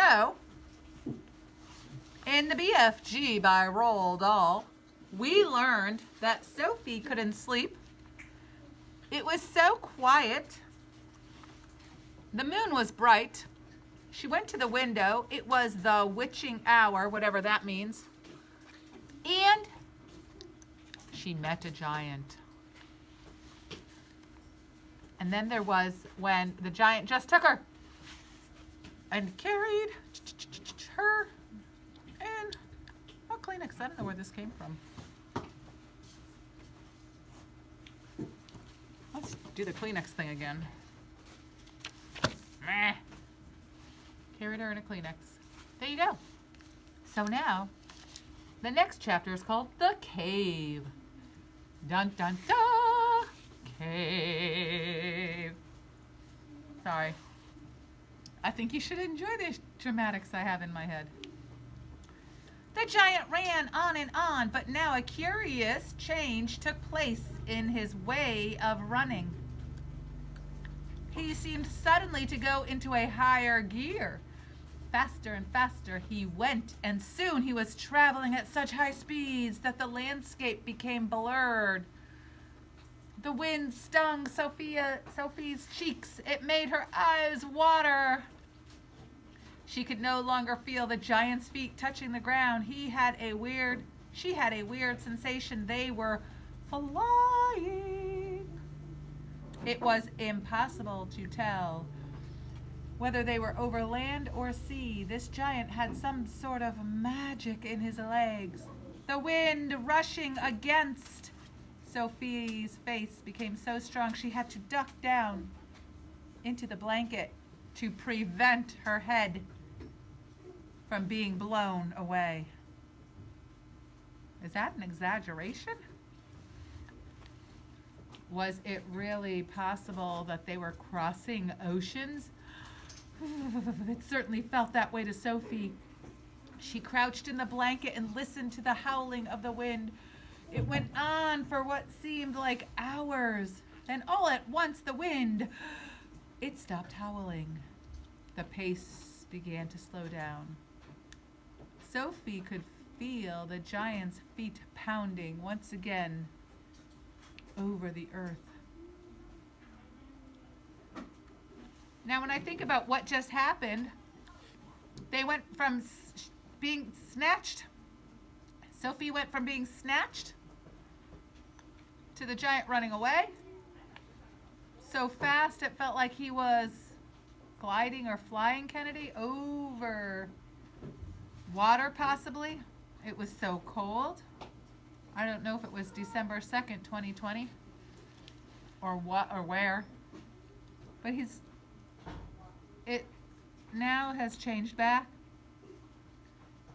So, in the BFG by Roald Dahl, we learned that Sophie couldn't sleep. It was so quiet. The moon was bright. She went to the window. It was the witching hour, whatever that means. And she met a giant. And then there was when the giant just took her and carried her in a Kleenex. I don't know where this came from. Let's do the Kleenex thing again. Meh. Carried her in a Kleenex. There you go. So now, the next chapter is called The Cave. Dun dun dun! Cave. Sorry. I think you should enjoy the dramatics I have in my head. The giant ran on and on, but now a curious change took place in his way of running. He seemed suddenly to go into a higher gear. Faster and faster he went, and soon he was traveling at such high speeds that the landscape became blurred. The wind stung Sophie's cheeks. It made her eyes water. She could no longer feel the giant's feet touching the ground. She had a weird sensation. They were flying. It was impossible to tell whether they were over land or sea. This giant had some sort of magic in his legs. The wind rushing against Sophie's face became so strong she had to duck down into the blanket to prevent her head from being blown away. Is that an exaggeration? Was it really possible that they were crossing oceans? It certainly felt that way to Sophie. She crouched in the blanket and listened to the howling of the wind. It went on for what seemed like hours. Then all at once the wind, it stopped howling. The pace began to slow down. Sophie could feel the giant's feet pounding once again over the earth. Now, when I think about what just happened, they went from being snatched. Sophie went from being snatched to the giant running away. So fast it felt like he was gliding or flying, Kennedy, over water possibly. It was so cold. I don't know if it was December 2nd, 2020 or what or where. But it now has changed back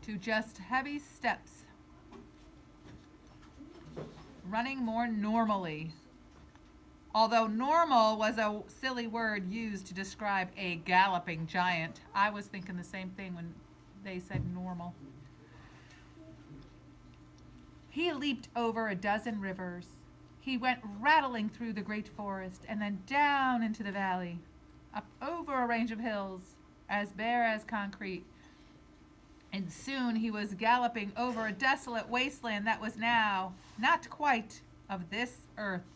to just heavy steps. Running more normally. Although normal was a silly word used to describe a galloping giant. I was thinking the same thing when they said normal. He leaped over a dozen rivers. He went rattling through the great forest and then down into the valley, up over a range of hills, as bare as concrete. And soon he was galloping over a desolate wasteland that was now not quite of this earth.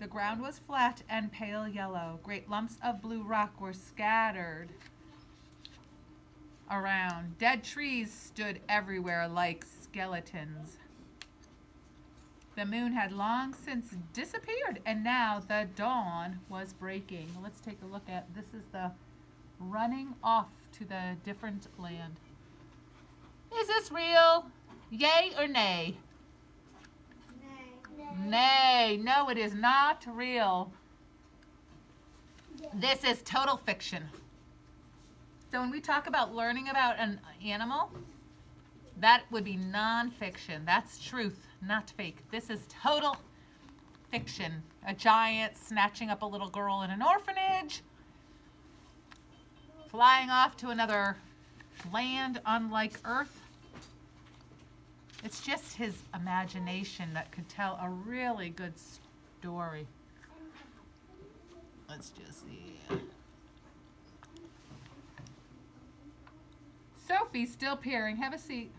The ground was flat and pale yellow. Great lumps of blue rock were scattered around. Dead trees stood everywhere like skeletons. The moon had long since disappeared, and now the dawn was breaking. Let's take a look at this. Is the running off to the different land. Is this real? Yay or nay? Nay. No, it is not real. This is total fiction. So when we talk about learning about an animal, that would be nonfiction. That's truth, not fake. This is total fiction. A giant snatching up a little girl in an orphanage, flying off to another land unlike Earth. It's just his imagination that could tell a really good story. Let's just see. Sophie, still peering, have a seat,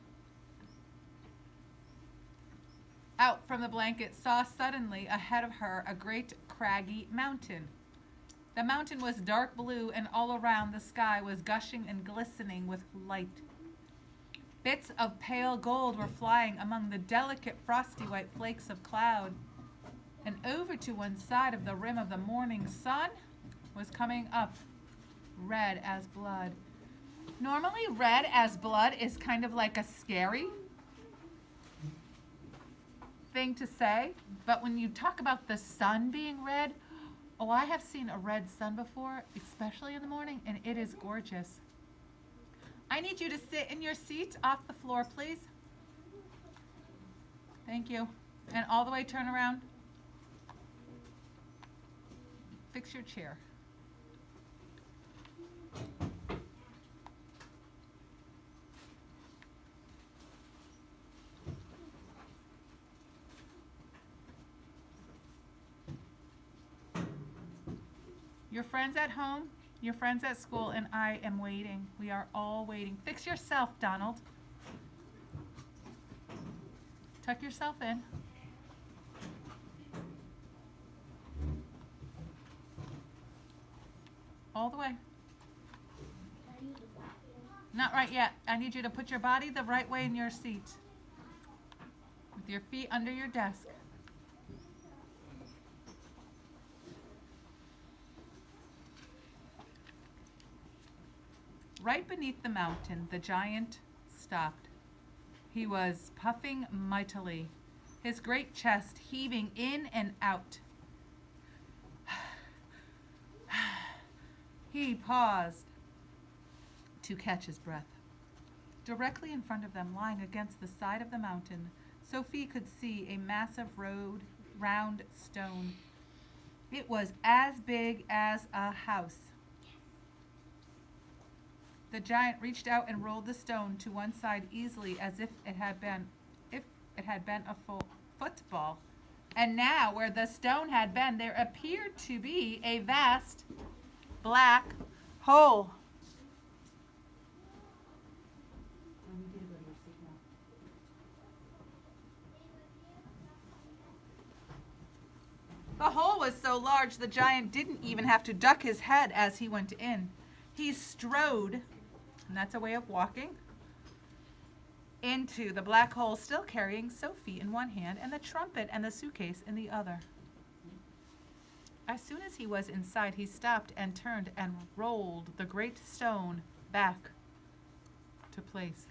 out from the blanket, saw suddenly ahead of her a great craggy mountain. The mountain was dark blue, and all around the sky was gushing and glistening with light. Bits of pale gold were flying among the delicate frosty white flakes of cloud. And over to one side of the rim of the morning sun was coming up, red as blood. Normally, red as blood is kind of like a scary thing to say, but when you talk about the sun being red, oh, I have seen a red sun before, especially in the morning, and it is gorgeous. I need you to sit in your seat off the floor, please. Thank you. And all the way turn around. Fix your chair. Your friends at home, your friends at school, and I am waiting. We are all waiting. Fix yourself, Donald. Tuck yourself in. All the way. Not right yet. I need you to put your body the right way in your seat. With your feet under your desk. Right beneath the mountain, the giant stopped. He was puffing mightily, his great chest heaving in and out. He paused to catch his breath. Directly in front of them, lying against the side of the mountain, Sophie could see a massive round stone. It was as big as a house. The giant reached out and rolled the stone to one side easily, as if it had been a full football. And now, where the stone had been, there appeared to be a vast black hole. The hole was so large the giant didn't even have to duck his head as he went in. He strode, and that's a way of walking, into the black hole, still carrying Sophie in one hand and the trumpet and the suitcase in the other. As soon as he was inside, he stopped and turned and rolled the great stone back to place.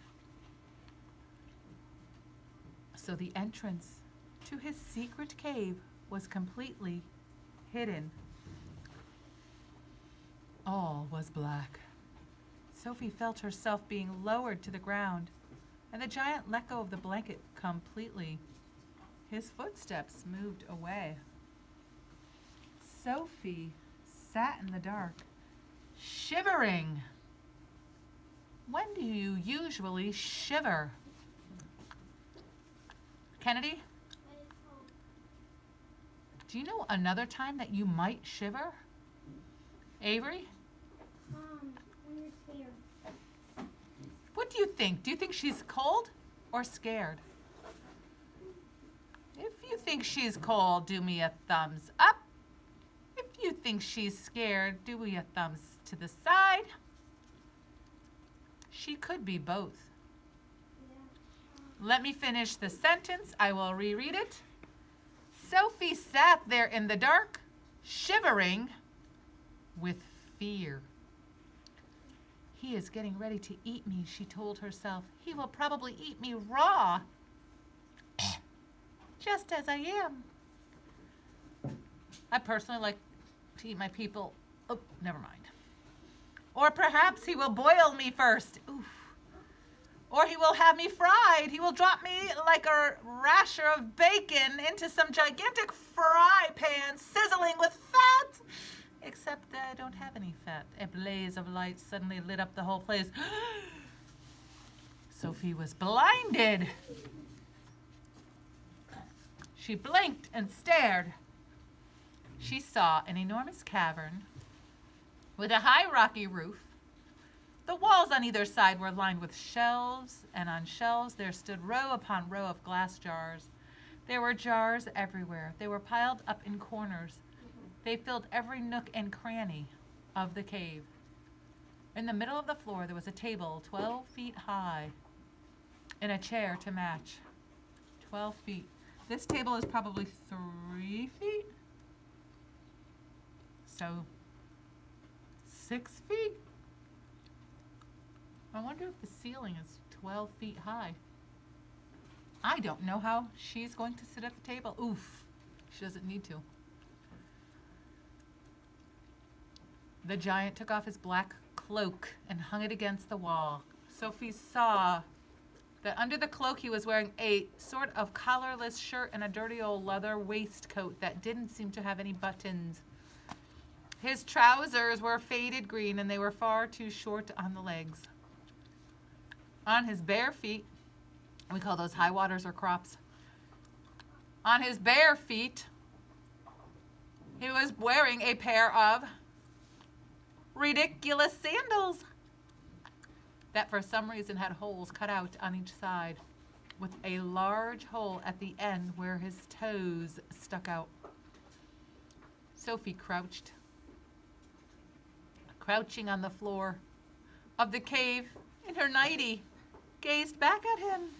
So the entrance to his secret cave was completely hidden. All was black. Sophie felt herself being lowered to the ground, and the giant let go of the blanket completely. His footsteps moved away. Sophie sat in the dark, shivering. When do you usually shiver? Kennedy? Do you know another time that you might shiver? Avery? When you're scared. What do you think? Do you think she's cold or scared? If you think she's cold, do me a thumbs up. If you think she's scared, do me a thumbs to the side. She could be both. Let me finish the sentence. I will reread it. Sophie sat there in the dark, shivering with fear. He is getting ready to eat me, she told herself. He will probably eat me raw, just as I am. I personally like to eat my people. Oh, never mind. Or perhaps he will boil me first. Oof. Or he will have me fried. He will drop me like a rasher of bacon into some gigantic fry pan sizzling with fat. Except I don't have any fat. A blaze of light suddenly lit up the whole place. Sophie was blinded. She blinked and stared. She saw an enormous cavern with a high rocky roof, The walls on either side were lined with shelves, and on shelves there stood row upon row of glass jars. There were jars everywhere. They were piled up in corners. They filled every nook and cranny of the cave. In the middle of the floor there was a table 12 feet high and a chair to match. 12 feet. This table is probably 3 feet. So 6 feet. I wonder if the ceiling is 12 feet high. I don't know how she's going to sit at the table. Oof, she doesn't need to. The giant took off his black cloak and hung it against the wall. Sophie saw that under the cloak he was wearing a sort of collarless shirt and a dirty old leather waistcoat that didn't seem to have any buttons. His trousers were faded green and they were far too short on the legs. On his bare feet, we call those high waters or crops. On his bare feet, he was wearing a pair of ridiculous sandals that for some reason had holes cut out on each side with a large hole at the end where his toes stuck out. Sophie crouching on the floor of the cave in her nightie, gazed back at him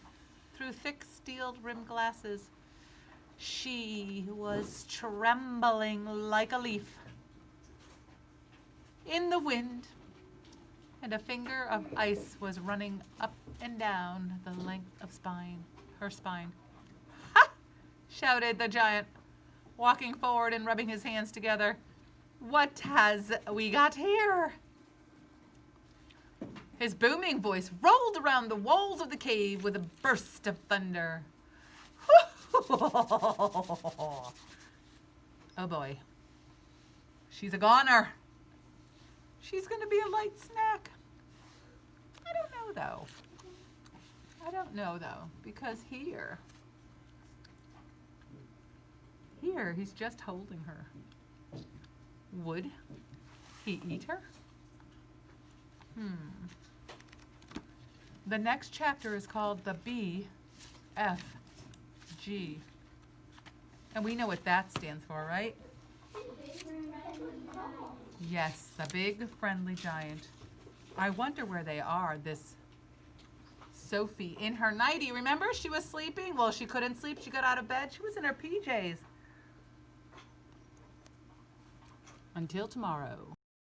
through thick steel-rimmed glasses. She was trembling like a leaf in the wind, and a finger of ice was running up and down the length of her spine. "Ha!" shouted the giant, walking forward and rubbing his hands together. "What has we got here?" His booming voice rolled around the walls of the cave with a burst of thunder. Oh boy. She's a goner. She's going to be a light snack. I don't know though, because here, he's just holding her. Would he eat her? The next chapter is called the BFG. And we know what that stands for, right? Yes, the big friendly giant. I wonder where they are, this Sophie in her nightie. Remember, she was sleeping? Well, she couldn't sleep. She got out of bed. She was in her PJs. Until tomorrow.